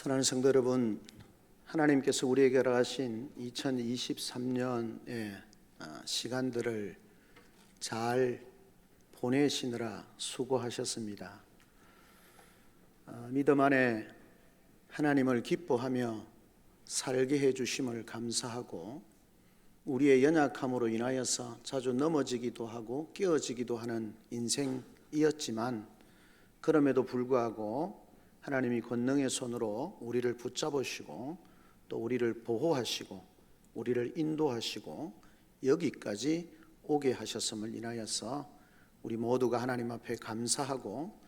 사랑하는 성도 여러분, 하나님께서 우리에게 허락하신 2023년의 시간들을 잘 보내시느라 수고하셨습니다. 믿음 안에 하나님을 기뻐하며 살게 해주심을 감사하고, 우리의 연약함으로 인하여서 자주 넘어지기도 하고 깨어지기도 하는 인생이었지만, 그럼에도 불구하고 하나님이 권능의 손으로 우리를 붙잡으시고 또 우리를 보호하시고 우리를 인도하시고 여기까지 오게 하셨음을 인하여서 우리 모두가 하나님 앞에 감사하고,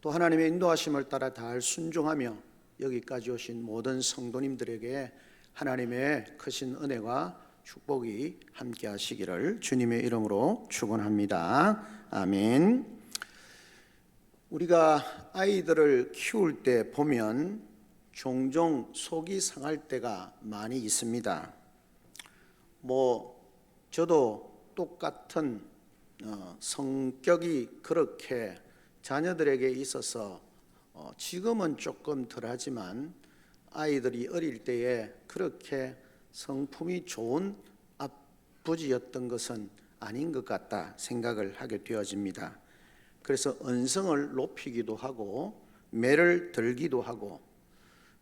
또 하나님의 인도하심을 따라 잘 순종하며 여기까지 오신 모든 성도님들에게 하나님의 크신 은혜와 축복이 함께 하시기를 주님의 이름으로 축원합니다. 아멘. 우리가 아이들을 키울 때 보면 종종 속이 상할 때가 많이 있습니다. 저도 똑같은 성격이 그렇게 자녀들에게 있어서 지금은 조금 덜하지만 아이들이 어릴 때에 그렇게 성품이 좋은 아버지였던 것은 아닌 것 같다 생각을 하게 되어집니다. 그래서 언성을 높이기도 하고 매를 들기도 하고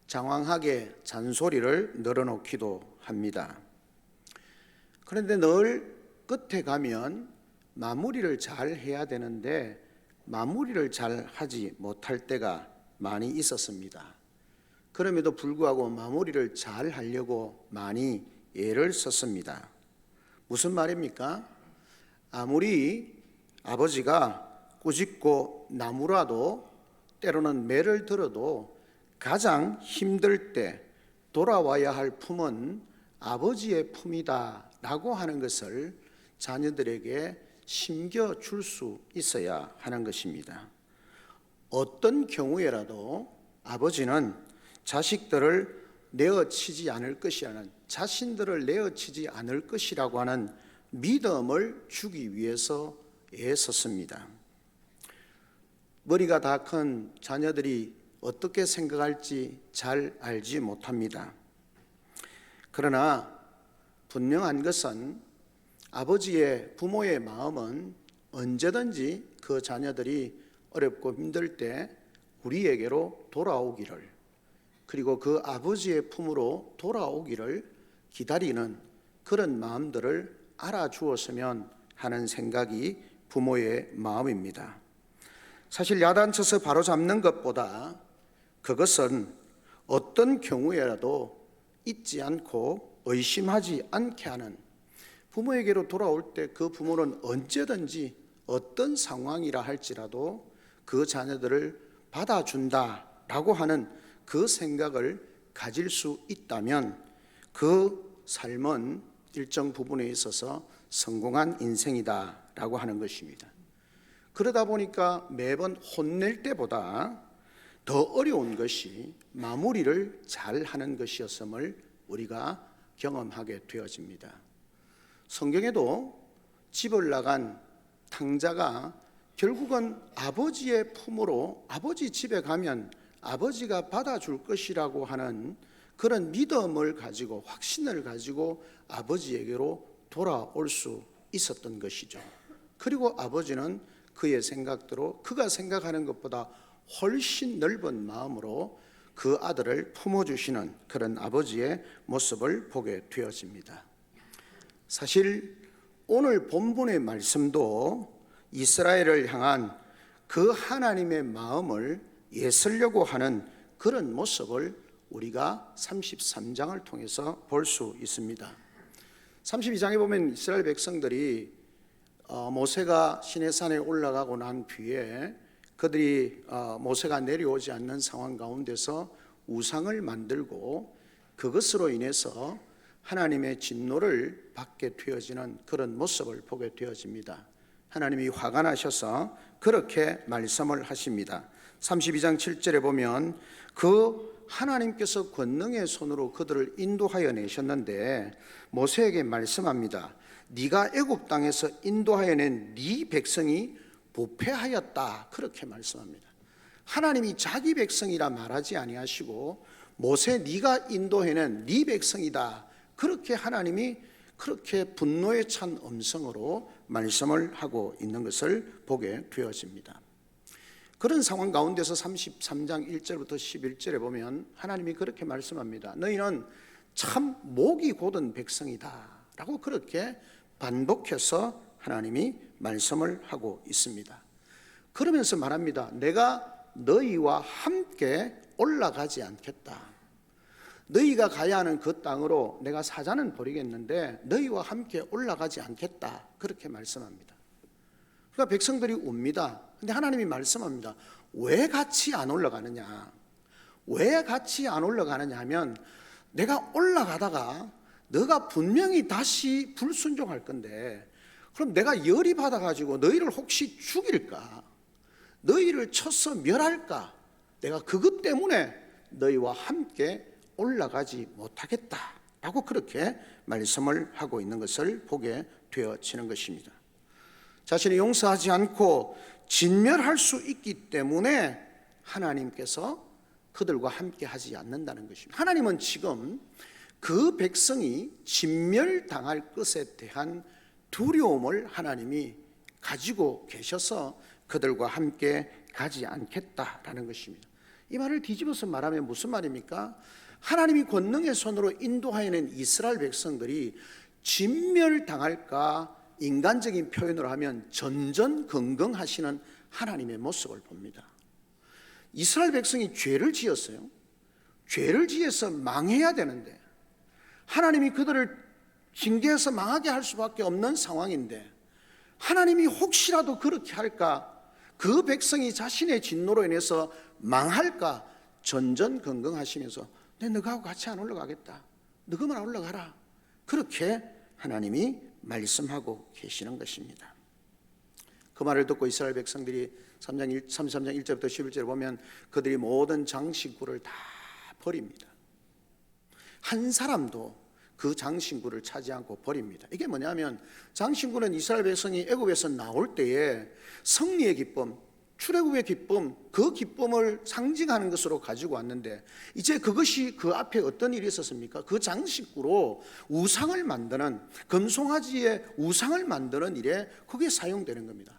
장황하게 잔소리를 늘어놓기도 합니다. 그런데 늘 끝에 가면 마무리를 잘 해야 되는데 마무리를 잘 하지 못할 때가 많이 있었습니다. 그럼에도 불구하고 마무리를 잘 하려고 많이 애를 썼습니다. 무슨 말입니까? 아무리 아버지가 꾸짖고 나무라도 때로는 매를 들어도 가장 힘들 때 돌아와야 할 품은 아버지의 품이다 라고 하는 것을 자녀들에게 심겨줄 수 있어야 하는 것입니다. 어떤 경우에라도 아버지는 자식들을 내어치지 않을 것이라는, 자신들을 내어치지 않을 것이라고 하는 믿음을 주기 위해서 애썼습니다. 머리가 다 큰 자녀들이 어떻게 생각할지 잘 알지 못합니다. 그러나 분명한 것은 아버지의, 부모의 마음은 언제든지 그 자녀들이 어렵고 힘들 때 우리에게로 돌아오기를, 그리고 그 아버지의 품으로 돌아오기를 기다리는 그런 마음들을 알아주었으면 하는 생각이 부모의 마음입니다. 사실 야단쳐서 바로잡는 것보다 그것은 어떤 경우에라도 잊지 않고 의심하지 않게 하는, 부모에게로 돌아올 때 그 부모는 언제든지 어떤 상황이라 할지라도 그 자녀들을 받아준다라고 하는 그 생각을 가질 수 있다면 그 삶은 일정 부분에 있어서 성공한 인생이다라고 하는 것입니다. 그러다 보니까 매번 혼낼 때보다 더 어려운 것이 마무리를 잘 하는 것이었음을 우리가 경험하게 되어집니다. 성경에도 집을 나간 탕자가 결국은 아버지의 품으로, 아버지 집에 가면 아버지가 받아줄 것이라고 하는 그런 믿음을 가지고, 확신을 가지고 아버지에게로 돌아올 수 있었던 것이죠. 그리고 아버지는 그의 생각대로, 그가 생각하는 것보다 훨씬 넓은 마음으로 그 아들을 품어주시는 그런 아버지의 모습을 보게 되어집니다. 사실 오늘 본문의 말씀도 이스라엘을 향한 그 하나님의 마음을 애쓰려고 하는 그런 모습을 우리가 33장을 통해서 볼 수 있습니다. 32장에 보면 이스라엘 백성들이 모세가 시내산에 올라가고 난 뒤에 그들이 모세가 내려오지 않는 상황 가운데서 우상을 만들고 그것으로 인해서 하나님의 진노를 받게 되어지는 그런 모습을 보게 되어집니다. 하나님이 화가 나셔서 그렇게 말씀을 하십니다. 32장 7절에 보면 그 하나님께서 권능의 손으로 그들을 인도하여 내셨는데 모세에게 말씀합니다. 네가 애굽 땅에서 인도하여 낸 네 백성이 부패하였다, 그렇게 말씀합니다. 하나님이 자기 백성이라 말하지 아니하시고 모세 네가 인도해낸 네 백성이다. 그렇게 하나님이 그렇게 분노에 찬 음성으로 말씀을 하고 있는 것을 보게 되어집니다. 그런 상황 가운데서 33장 1절부터 11절에 보면 하나님이 그렇게 말씀합니다. 너희는 참 목이 곧은 백성이다 라고 그렇게 반복해서 하나님이 말씀을 하고 있습니다. 그러면서 말합니다. 내가 너희와 함께 올라가지 않겠다. 너희가 가야 하는 그 땅으로 내가 사자는 버리겠는데 너희와 함께 올라가지 않겠다. 그렇게 말씀합니다. 그러니까 백성들이 웁니다. 근데 하나님이 말씀합니다. 왜 같이 안 올라가느냐? 왜 같이 안 올라가느냐 하면 내가 올라가다가 너가 분명히 다시 불순종할 건데 그럼 내가 열이 받아가지고 너희를 혹시 죽일까? 너희를 쳐서 멸할까? 내가 그것 때문에 너희와 함께 올라가지 못하겠다라고 그렇게 말씀을 하고 있는 것을 보게 되어지는 것입니다. 자신이 용서하지 않고 진멸할 수 있기 때문에 하나님께서 그들과 함께 하지 않는다는 것입니다. 하나님은 지금 그 백성이 진멸당할 것에 대한 두려움을 하나님이 가지고 계셔서 그들과 함께 가지 않겠다라는 것입니다. 이 말을 뒤집어서 말하면 무슨 말입니까? 하나님이 권능의 손으로 인도하여낸 이스라엘 백성들이 진멸당할까 인간적인 표현으로 하면 전전긍긍하시는 하나님의 모습을 봅니다. 이스라엘 백성이 죄를 지었어요. 죄를 지어서 망해야 되는데 하나님이 그들을 징계해서 망하게 할 수밖에 없는 상황인데 하나님이 혹시라도 그렇게 할까, 그 백성이 자신의 진노로 인해서 망할까 전전긍긍하시면서 너하고 같이 안 올라가겠다, 너그만 올라가라, 그렇게 하나님이 말씀하고 계시는 것입니다. 그 말을 듣고 이스라엘 백성들이 33장 1절부터 11절에 보면 그들이 모든 장신구를 다 버립니다. 한 사람도 그 장신구를 차지 않고 버립니다. 이게 뭐냐면 장신구는 이스라엘 백성이 애굽에서 나올 때에 승리의 기쁨, 출애굽의 기쁨, 그 기쁨을 상징하는 것으로 가지고 왔는데 이제 그것이 그 앞에 어떤 일이 있었습니까? 그 장식구로 우상을 만드는, 금송아지의 우상을 만드는 일에 그게 사용되는 겁니다.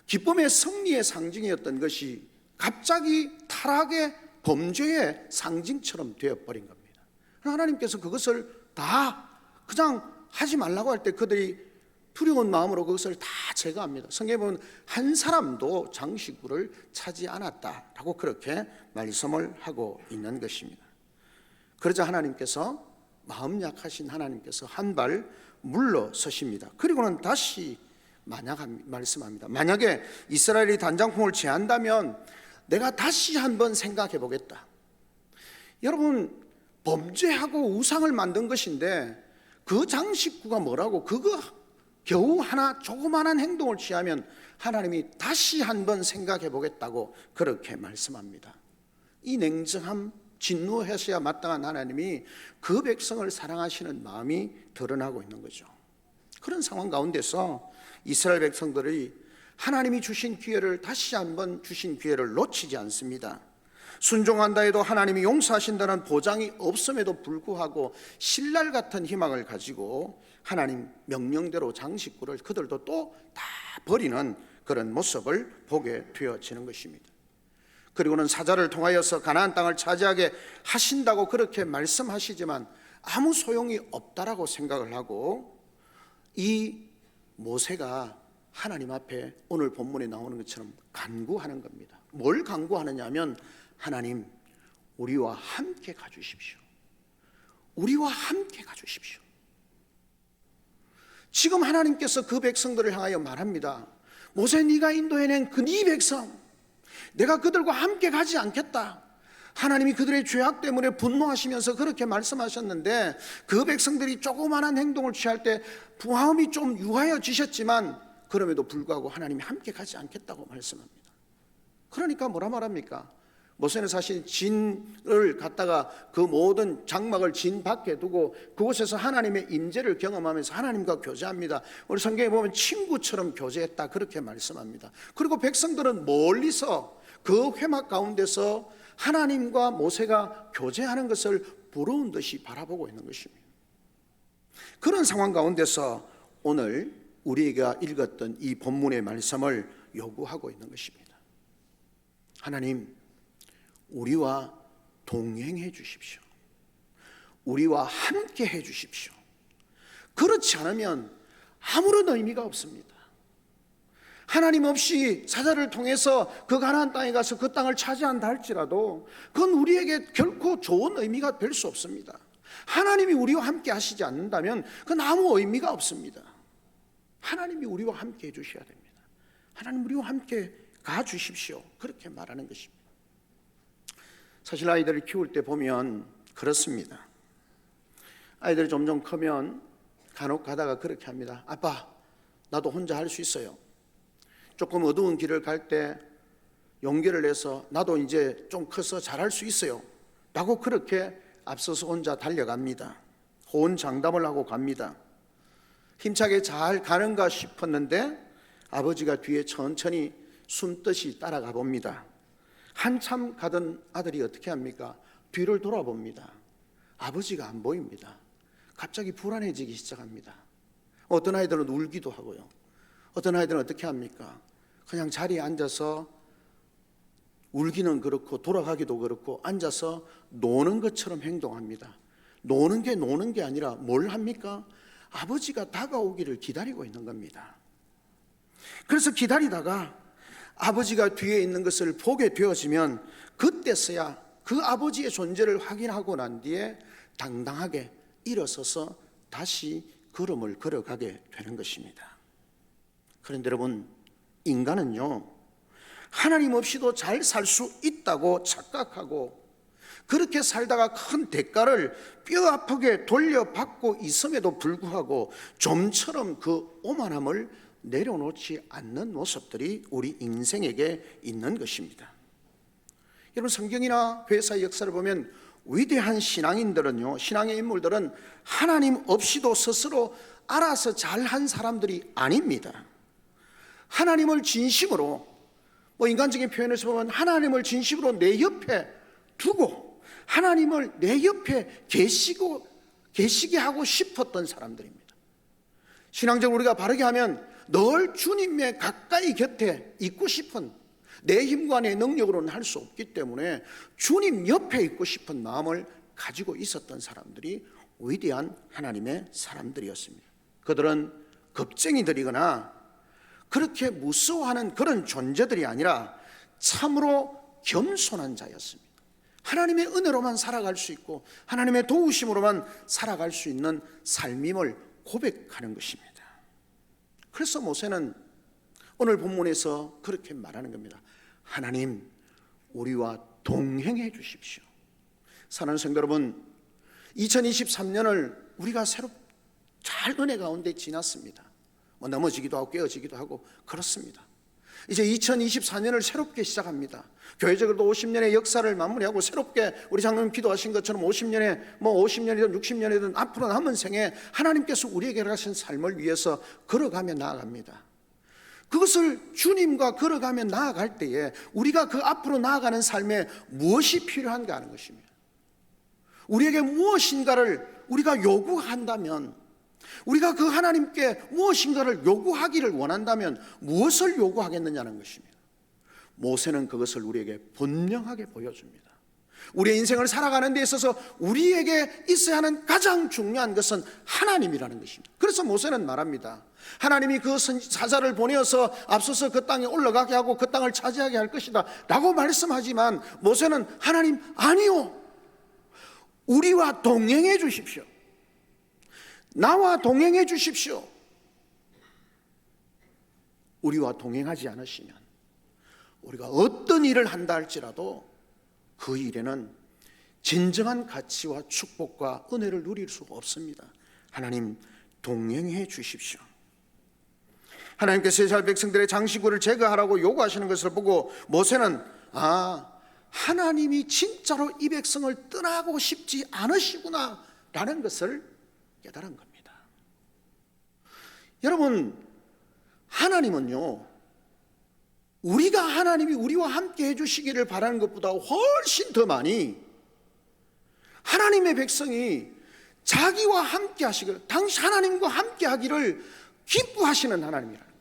기쁨의 승리의 상징이었던 것이 갑자기 타락의 범죄의 상징처럼 되어버린 겁니다. 하나님께서 그것을 다 그냥 하지 말라고 할 때 그들이 두려운 마음으로 그것을 다 제거합니다. 성경에 보면 한 사람도 장식구를 차지 않았다라고 그렇게 말씀을 하고 있는 것입니다. 그러자 하나님께서, 마음 약하신 하나님께서 한 발 물러서십니다. 그리고는 다시 말씀합니다. 만약에 이스라엘이 단장품을 취한다면 내가 다시 한번 생각해 보겠다. 여러분, 범죄하고 우상을 만든 것인데 그 장식구가 뭐라고, 그거 겨우 하나 조그마한 행동을 취하면 하나님이 다시 한번 생각해 보겠다고 그렇게 말씀합니다. 이 냉정함, 진노하셔야 마땅한 하나님이 그 백성을 사랑하시는 마음이 드러나고 있는 거죠. 그런 상황 가운데서 이스라엘 백성들이 하나님이 주신 기회를, 다시 한번 주신 기회를 놓치지 않습니다. 순종한다 해도 하나님이 용서하신다는 보장이 없음에도 불구하고 신랄 같은 희망을 가지고 하나님 명령대로 장식구를 그들도 또 다 버리는 그런 모습을 보게 되어지는 것입니다. 그리고는 사자를 통하여서 가나안 땅을 차지하게 하신다고 그렇게 말씀하시지만 아무 소용이 없다라고 생각을 하고 이 모세가 하나님 앞에 오늘 본문에 나오는 것처럼 간구하는 겁니다. 뭘 간구하느냐 하면 하나님, 우리와 함께 가주십시오. 우리와 함께 가주십시오. 지금 하나님께서 그 백성들을 향하여 말합니다. 모세, 네가 인도해낸 그 네 백성, 내가 그들과 함께 가지 않겠다. 하나님이 그들의 죄악 때문에 분노하시면서 그렇게 말씀하셨는데 그 백성들이 조그마한 행동을 취할 때 마음이 좀 유하여지셨지만 그럼에도 불구하고 하나님이 함께 가지 않겠다고 말씀합니다. 그러니까 뭐라 말합니까? 모세는 사실 진을 갖다가 그 모든 장막을 진 밖에 두고 그곳에서 하나님의 임재를 경험하면서 하나님과 교제합니다. 우리 성경에 보면 친구처럼 교제했다 그렇게 말씀합니다. 그리고 백성들은 멀리서 그 회막 가운데서 하나님과 모세가 교제하는 것을 부러운 듯이 바라보고 있는 것입니다. 그런 상황 가운데서 오늘 우리가 읽었던 이 본문의 말씀을 요구하고 있는 것입니다. 하나님, 우리와 동행해 주십시오. 우리와 함께 해 주십시오. 그렇지 않으면 아무런 의미가 없습니다. 하나님 없이 사자를 통해서 그 가나안 땅에 가서 그 땅을 차지한다 할지라도 그건 우리에게 결코 좋은 의미가 될 수 없습니다. 하나님이 우리와 함께 하시지 않는다면 그건 아무 의미가 없습니다. 하나님이 우리와 함께 해주셔야 됩니다. 하나님 우리와 함께 가주십시오. 그렇게 말하는 것입니다. 사실 아이들을 키울 때 보면 그렇습니다. 아이들이 점점 크면 간혹 가다가 그렇게 합니다. 아빠, 나도 혼자 할 수 있어요. 조금 어두운 길을 갈 때 용기를 내서 나도 이제 좀 커서 잘할 수 있어요 라고 그렇게 앞서서 혼자 달려갑니다. 호언장담을 하고 갑니다. 힘차게 잘 가는가 싶었는데 아버지가 뒤에 천천히 숨듯이 따라가 봅니다. 한참 가던 아들이 어떻게 합니까? 뒤를 돌아봅니다. 아버지가 안 보입니다. 갑자기 불안해지기 시작합니다. 어떤 아이들은 울기도 하고요. 어떤 아이들은 어떻게 합니까? 그냥 자리에 앉아서 울기는 그렇고 돌아가기도 그렇고 앉아서 노는 것처럼 행동합니다. 노는 게 아니라 뭘 합니까? 아버지가 다가오기를 기다리고 있는 겁니다. 그래서 기다리다가 아버지가 뒤에 있는 것을 보게 되어지면 그때서야 그 아버지의 존재를 확인하고 난 뒤에 당당하게 일어서서 다시 걸음을 걸어가게 되는 것입니다. 그런데 여러분, 인간은요 하나님 없이도 잘 살 수 있다고 착각하고 그렇게 살다가 큰 대가를 뼈 아프게 돌려받고 있음에도 불구하고 좀처럼 그 오만함을 내려놓지 않는 모습들이 우리 인생에게 있는 것입니다. 여러분, 성경이나 회사의 역사를 보면 위대한 신앙인들은요, 신앙의 인물들은 하나님 없이도 스스로 알아서 잘한 사람들이 아닙니다. 하나님을 진심으로, 인간적인 표현에서 보면 하나님을 진심으로 내 옆에 두고 하나님을 내 옆에 계시게 하고 싶었던 사람들입니다. 신앙적으로 우리가 바르게 하면 늘 주님의 가까이 곁에 있고 싶은, 내 힘과 내 능력으로는 할 수 없기 때문에 주님 옆에 있고 싶은 마음을 가지고 있었던 사람들이 위대한 하나님의 사람들이었습니다. 그들은 겁쟁이들이거나 그렇게 무서워하는 그런 존재들이 아니라 참으로 겸손한 자였습니다. 하나님의 은혜로만 살아갈 수 있고 하나님의 도우심으로만 살아갈 수 있는 삶임을 고백하는 것입니다. 그래서 모세는 오늘 본문에서 그렇게 말하는 겁니다. 하나님, 우리와 동행해 주십시오. 사랑하는 성도 여러분, 2023년을 우리가 새로 잘 은혜 가운데 지났습니다. 넘어지기도 하고 깨어지기도 하고 그렇습니다. 이제 2024년을 새롭게 시작합니다. 교회적으로도 50년의 역사를 마무리하고 새롭게 우리 장로님 기도하신 것처럼 50년에 50년이든 60년이든 앞으로 남은 생에 하나님께서 우리에게 하신 삶을 위해서 걸어가며 나아갑니다. 그것을 주님과 걸어가며 나아갈 때에 우리가 그 앞으로 나아가는 삶에 무엇이 필요한가 하는 것입니다. 우리에게 무엇인가를 우리가 요구한다면, 우리가 그 하나님께 무엇인가를 요구하기를 원한다면 무엇을 요구하겠느냐는 것입니다. 모세는 그것을 우리에게 분명하게 보여줍니다. 우리의 인생을 살아가는 데 있어서 우리에게 있어야 하는 가장 중요한 것은 하나님이라는 것입니다. 그래서 모세는 말합니다. 하나님이 그 사자를 보내어서 앞서서 그 땅에 올라가게 하고 그 땅을 차지하게 할 것이다 라고 말씀하지만 모세는 하나님, 아니요, 우리와 동행해 주십시오. 나와 동행해 주십시오. 우리와 동행하지 않으시면 우리가 어떤 일을 한다 할지라도 그 일에는 진정한 가치와 축복과 은혜를 누릴 수가 없습니다. 하나님, 동행해 주십시오. 하나님께서 이스라엘 백성들의 장시구를 제거하라고 요구하시는 것을 보고 모세는 하나님이 진짜로 이 백성을 떠나고 싶지 않으시구나 라는 것을 깨달은 겁니다. 여러분, 하나님은요 우리가 하나님이 우리와 함께 해주시기를 바라는 것보다 훨씬 더 많이 하나님의 백성이 자기와 함께 하시기를, 당시 하나님과 함께 하기를 기뻐하시는 하나님이라는 겁니다.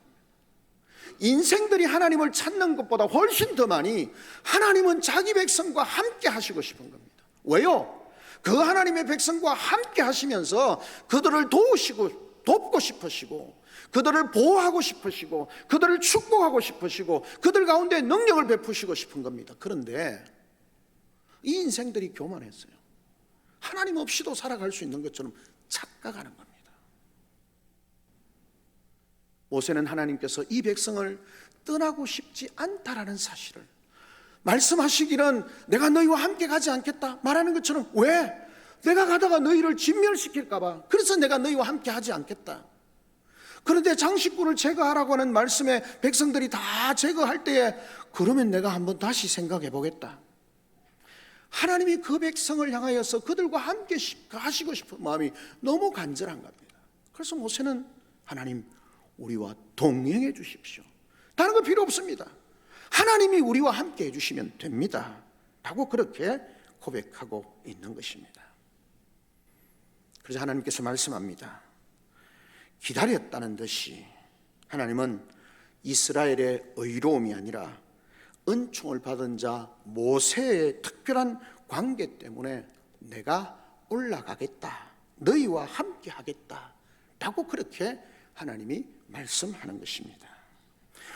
인생들이 하나님을 찾는 것보다 훨씬 더 많이 하나님은 자기 백성과 함께 하시고 싶은 겁니다. 왜요? 그 하나님의 백성과 함께 하시면서 그들을 도우시고 돕고 싶으시고, 그들을 보호하고 싶으시고, 그들을 축복하고 싶으시고, 그들 가운데 능력을 베푸시고 싶은 겁니다. 그런데 이 인생들이 교만했어요. 하나님 없이도 살아갈 수 있는 것처럼 착각하는 겁니다. 모세는 하나님께서 이 백성을 떠나고 싶지 않다라는 사실을 말씀하시기는 내가 너희와 함께 가지 않겠다 말하는 것처럼, 왜? 내가 가다가 너희를 진멸시킬까 봐, 그래서 내가 너희와 함께 하지 않겠다. 그런데 장식구를 제거하라고 하는 말씀에 백성들이 다 제거할 때에 그러면 내가 한번 다시 생각해 보겠다. 하나님이 그 백성을 향하여서 그들과 함께 하시고 싶은 마음이 너무 간절한 겁니다. 그래서 모세는 하나님 우리와 동행해 주십시오. 다른 거 필요 없습니다. 하나님이 우리와 함께 해주시면 됩니다 라고 그렇게 고백하고 있는 것입니다. 그래서 하나님께서 말씀합니다. 기다렸다는 듯이 하나님은 이스라엘의 의로움이 아니라 은총을 받은 자 모세의 특별한 관계 때문에 내가 올라가겠다, 너희와 함께 하겠다 라고 그렇게 하나님이 말씀하는 것입니다.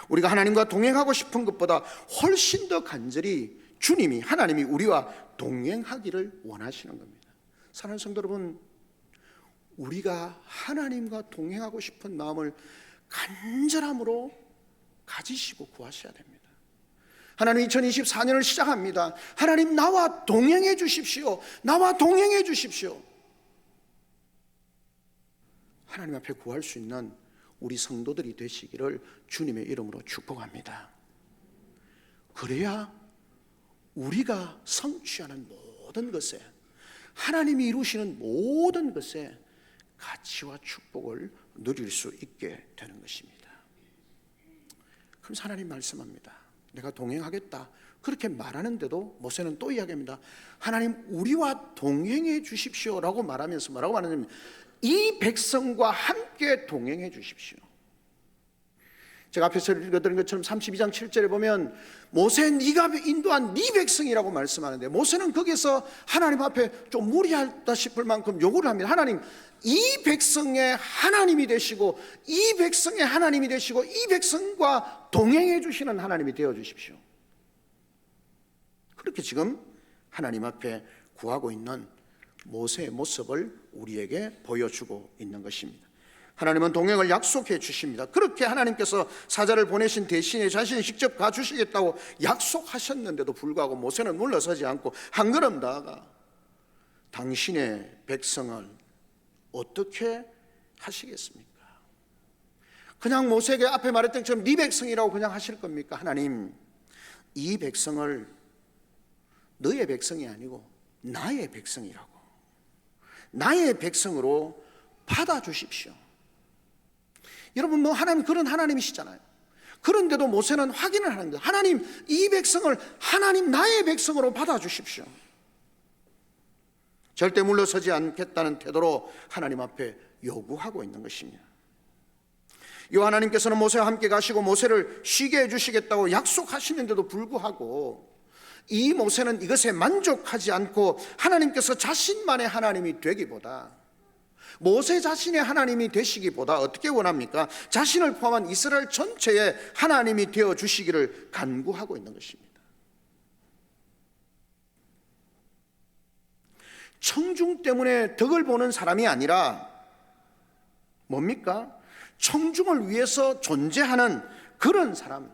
우리가 하나님과 동행하고 싶은 것보다 훨씬 더 간절히 주님이, 하나님이 우리와 동행하기를 원하시는 겁니다. 사랑하는 성도 여러분, 우리가 하나님과 동행하고 싶은 마음을 간절함으로 가지시고 구하셔야 됩니다. 하나님 2024년을 시작합니다. 하나님 나와 동행해 주십시오. 나와 동행해 주십시오. 하나님 앞에 구할 수 있는 우리 성도들이 되시기를 주님의 이름으로 축복합니다. 그래야 우리가 성취하는 모든 것에, 하나님이 이루시는 모든 것에 가치와 축복을 누릴 수 있게 되는 것입니다. 그래서 하나님 말씀합니다. 내가 동행하겠다 그렇게 말하는데도 모세는 또 이야기합니다. 하나님 우리와 동행해 주십시오 라고 말하면서 뭐라고 말하냐면, 이 백성과 함께 동행해 주십시오. 제가 앞에서 읽어드린 것처럼 32장 7절에 보면 모세 네가 인도한 네 백성이라고 말씀하는데, 모세는 거기서 하나님 앞에 좀 무리하다 싶을 만큼 요구를 합니다. 하나님 이 백성의 하나님이 되시고, 이 백성의 하나님이 되시고, 이 백성과 동행해 주시는 하나님이 되어 주십시오. 그렇게 지금 하나님 앞에 구하고 있는 모세의 모습을 우리에게 보여주고 있는 것입니다. 하나님은 동행을 약속해 주십니다. 그렇게 하나님께서 사자를 보내신 대신에 자신이 직접 가주시겠다고 약속하셨는데도 불구하고 모세는 물러서지 않고 한 걸음 나아가 당신의 백성을 어떻게 하시겠습니까? 그냥 모세에게 앞에 말했던 것처럼 네 백성이라고 그냥 하실 겁니까? 하나님 이 백성을 너의 백성이 아니고 나의 백성이라고, 나의 백성으로 받아주십시오. 여러분 하나님 그런 하나님이시잖아요. 그런데도 모세는 확인을 하는 거예요. 하나님 이 백성을 하나님 나의 백성으로 받아주십시오. 절대 물러서지 않겠다는 태도로 하나님 앞에 요구하고 있는 것입니다. 이 하나님께서는 모세와 함께 가시고 모세를 쉬게 해주시겠다고 약속하시는데도 불구하고 이 모세는 이것에 만족하지 않고 하나님께서 자신만의 하나님이 되기보다, 모세 자신의 하나님이 되시기보다 어떻게 원합니까? 자신을 포함한 이스라엘 전체의 하나님이 되어 주시기를 간구하고 있는 것입니다. 청중 때문에 덕을 보는 사람이 아니라 뭡니까? 청중을 위해서 존재하는 그런 사람.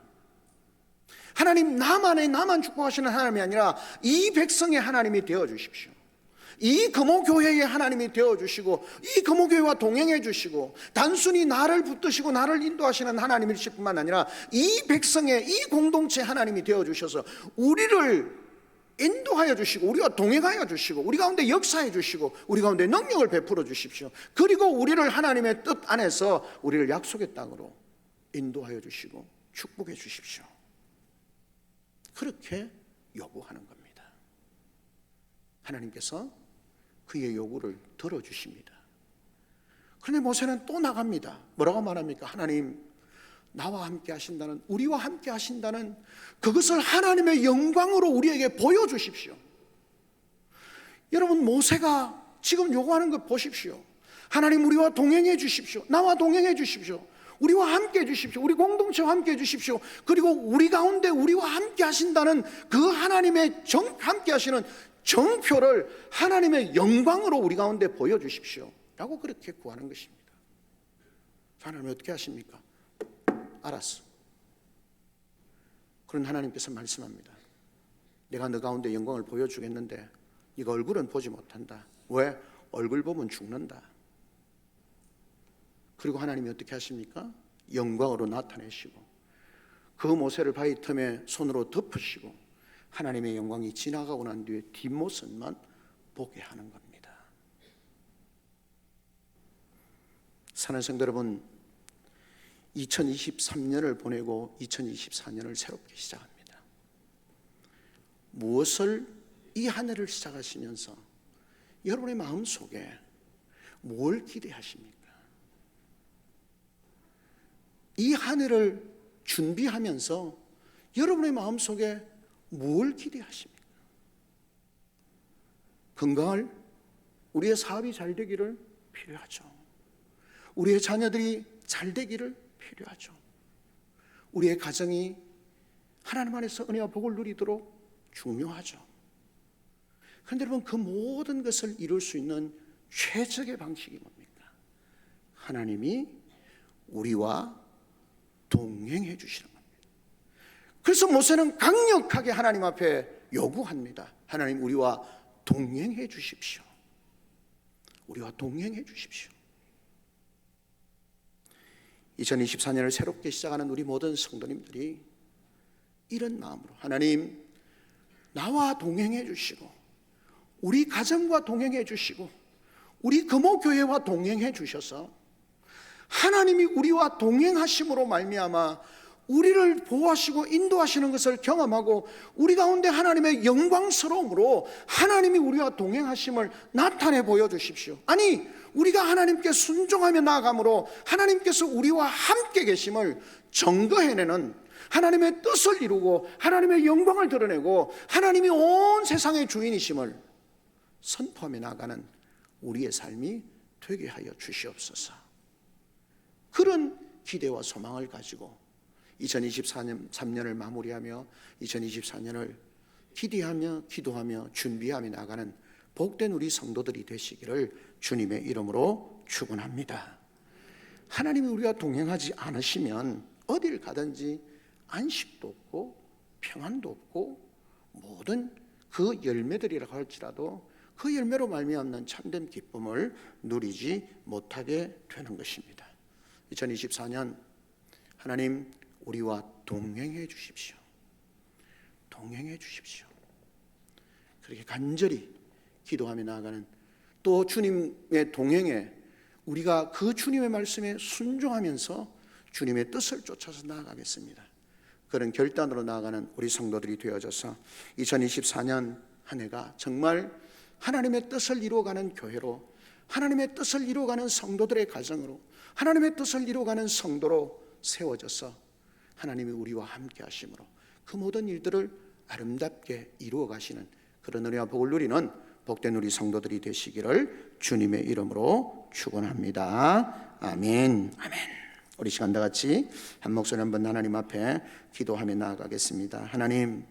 하나님 나만 축복하시는 하나님이 아니라 이 백성의 하나님이 되어 주십시오. 이 금호교회의 하나님이 되어주시고 이 금호교회와 동행해 주시고 단순히 나를 붙드시고 나를 인도하시는 하나님이실 뿐만 아니라 이 백성의 이 공동체 하나님이 되어주셔서 우리를 인도하여 주시고 우리와 동행하여 주시고 우리 가운데 역사해 주시고 우리 가운데 능력을 베풀어 주십시오. 그리고 우리를 하나님의 뜻 안에서 우리를 약속의 땅으로 인도하여 주시고 축복해 주십시오. 그렇게 요구하는 겁니다. 하나님께서 그의 요구를 들어주십니다. 그런데 모세는 또 나갑니다. 뭐라고 말합니까? 하나님, 나와 함께 하신다는, 우리와 함께 하신다는 그것을 하나님의 영광으로 우리에게 보여주십시오. 여러분, 모세가 지금 요구하는 것 보십시오. 하나님, 우리와 동행해 주십시오. 나와 동행해 주십시오. 우리와 함께 해 주십시오. 우리 공동체와 함께 해 주십시오. 그리고 우리 가운데 우리와 함께 하신다는 그 하나님의 함께 하시는 정표를 하나님의 영광으로 우리 가운데 보여주십시오 라고 그렇게 구하는 것입니다. 하나님 어떻게 하십니까? 알았어. 그런 하나님께서 말씀합니다. 내가 너 가운데 영광을 보여주겠는데 네가 얼굴은 보지 못한다. 왜? 얼굴 보면 죽는다. 그리고 하나님이 어떻게 하십니까? 영광으로 나타내시고 그 모세를 바위 틈에 손으로 덮으시고 하나님의 영광이 지나가고 난 뒤에 뒷모습만 보게 하는 겁니다. 사랑하는 성도 여러분, 2023년을 보내고 2024년을 새롭게 시작합니다. 무엇을 이 한 해를 시작하시면서 여러분의 마음속에 뭘 기대하십니까? 이 한 해를 준비하면서 여러분의 마음속에 뭘 기대하십니까? 건강을, 우리의 사업이 잘 되기를 필요하죠. 우리의 자녀들이 잘 되기를 필요하죠. 우리의 가정이 하나님 안에서 은혜와 복을 누리도록 중요하죠. 그런데 여러분, 그 모든 것을 이룰 수 있는 최적의 방식이 뭡니까? 하나님이 우리와 동행해 주시는 겁니다. 그래서 모세는 강력하게 하나님 앞에 요구합니다. 하나님, 우리와 동행해 주십시오. 우리와 동행해 주십시오. 2024년을 새롭게 시작하는 우리 모든 성도님들이 이런 마음으로 하나님, 나와 동행해 주시고 우리 가정과 동행해 주시고 우리 금호교회와 동행해 주셔서 하나님이 우리와 동행하심으로 말미암아 우리를 보호하시고 인도하시는 것을 경험하고 우리 가운데 하나님의 영광스러움으로 하나님이 우리와 동행하심을 나타내 보여주십시오. 아니, 우리가 하나님께 순종하며 나아감으로 하나님께서 우리와 함께 계심을 증거해내는, 하나님의 뜻을 이루고 하나님의 영광을 드러내고 하나님이 온 세상의 주인이심을 선포하며 나아가는 우리의 삶이 되게 하여 주시옵소서. 그런 기대와 소망을 가지고 2023년을 마무리하며 2024년을 기대하며 기도하며 준비하며 나가는 복된 우리 성도들이 되시기를 주님의 이름으로 축원합니다. 하나님이 우리와 동행하지 않으시면 어딜 가든지 안식도 없고 평안도 없고 모든 그 열매들이라 할지라도 그 열매로 말미암는 참된 기쁨을 누리지 못하게 되는 것입니다. 2024년 하나님, 우리와 동행해 주십시오. 동행해 주십시오. 그렇게 간절히 기도하며 나아가는, 또 주님의 동행에 우리가 그 주님의 말씀에 순종하면서 주님의 뜻을 쫓아서 나아가겠습니다. 그런 결단으로 나아가는 우리 성도들이 되어져서 2024년 한 해가 정말 하나님의 뜻을 이루어가는 교회로, 하나님의 뜻을 이루어가는 성도들의 가정으로, 하나님의 뜻을 이루어가는 성도로 세워져서 하나님이 우리와 함께 하심으로 그 모든 일들을 아름답게 이루어 가시는 그런 은혜와 복을 누리는 복된 우리 성도들이 되시기를 주님의 이름으로 축원합니다. 아멘. 아멘. 우리 시간 다 같이 한 목소리 한번 하나님 앞에 기도하며 나아가겠습니다. 하나님,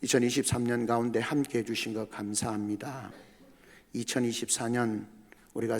2023년 가운데 함께 해주신 것 감사합니다. 2024년 우리가